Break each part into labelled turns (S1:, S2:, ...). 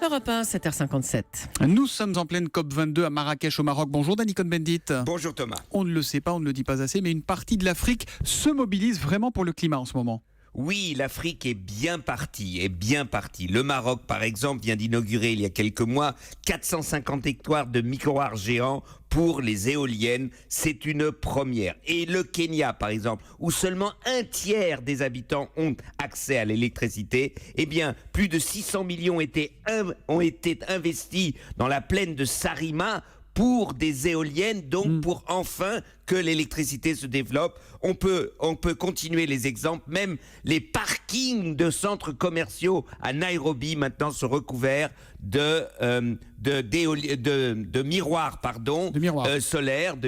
S1: Europe 1, 7h57.
S2: Nous sommes en pleine COP22 à Marrakech au Maroc. Bonjour Dany Cohn-Bendit.
S3: Bonjour Thomas.
S2: On ne le sait pas, on ne le dit pas assez, mais une partie de l'Afrique se mobilise vraiment pour le climat en ce moment.
S3: Oui, l'Afrique est bien partie, Le Maroc, par exemple, vient d'inaugurer il y a quelques mois 450 hectares de miroirs géants pour les éoliennes. C'est une première. Et le Kenya, par exemple, où seulement un tiers des habitants ont accès à l'électricité, eh bien, plus de 600 millions ont été investis dans la plaine de Sarima pour des éoliennes, donc pour enfin que l'électricité se développe. On peut continuer les exemples, même les parkings de centres commerciaux à Nairobi maintenant sont recouverts de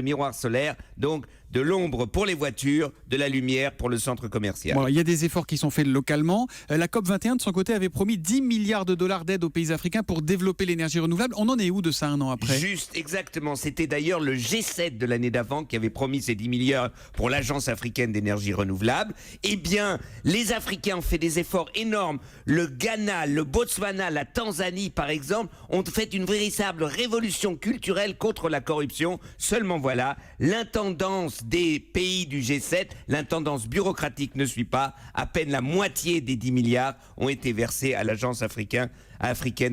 S3: miroirs solaires, donc de l'ombre pour les voitures, de la lumière pour le centre commercial.
S2: Bon, il y a des efforts qui sont faits localement. La COP21, de son côté, avait promis 10 milliards de dollars d'aide aux pays africains pour développer l'énergie renouvelable. On en est où de ça un an après ?
S3: Juste, exactement. C'était d'ailleurs le G7 de l'année d'avant qui avait promis ces 10 milliards pour l'Agence africaine d'énergie renouvelable. Eh bien, les Africains ont fait des efforts énormes. Le Ghana, le Botswana, la Tanzanie, par exemple, ont fait une véritable révolution culturelle contre la corruption. Seulement voilà, l'intendance des pays du G7, l'intendance bureaucratique ne suit pas. À peine la moitié des 10 milliards ont été versés à l'Agence africaine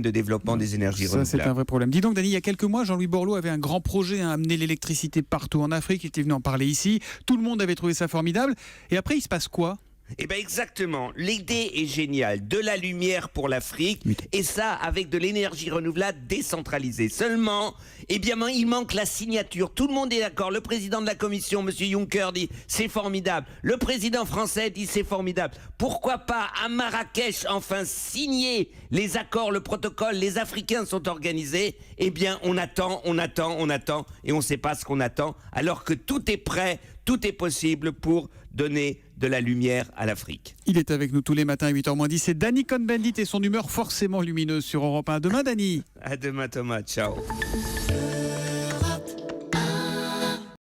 S3: de développement des énergies renouvelables.
S2: Ça, c'est un vrai problème. Dis donc, Dany, il y a quelques mois, Jean-Louis Borloo avait un grand projet à amener l'électricité partout en Afrique. Il était venu en parler ici. Tout le monde avait trouvé ça formidable. Et après, il se passe quoi ?
S3: Eh bien exactement, l'idée est géniale, de la lumière pour l'Afrique, et ça avec de l'énergie renouvelable décentralisée. Seulement, eh bien il manque la signature, tout le monde est d'accord, le président de la commission, M. Juncker, dit c'est formidable, le président français dit c'est formidable. Pourquoi pas à Marrakech enfin signer les accords, le protocole, les Africains sont organisés, eh bien on attend, et on ne sait pas ce qu'on attend, alors que tout est prêt, tout est possible pour donner de la lumière à l'Afrique.
S2: Il est avec nous tous les matins à 8h10. C'est Dany Cohn-Bendit et son humeur forcément lumineuse sur Europe 1. À demain, Dany.
S3: À demain, Thomas. Ciao.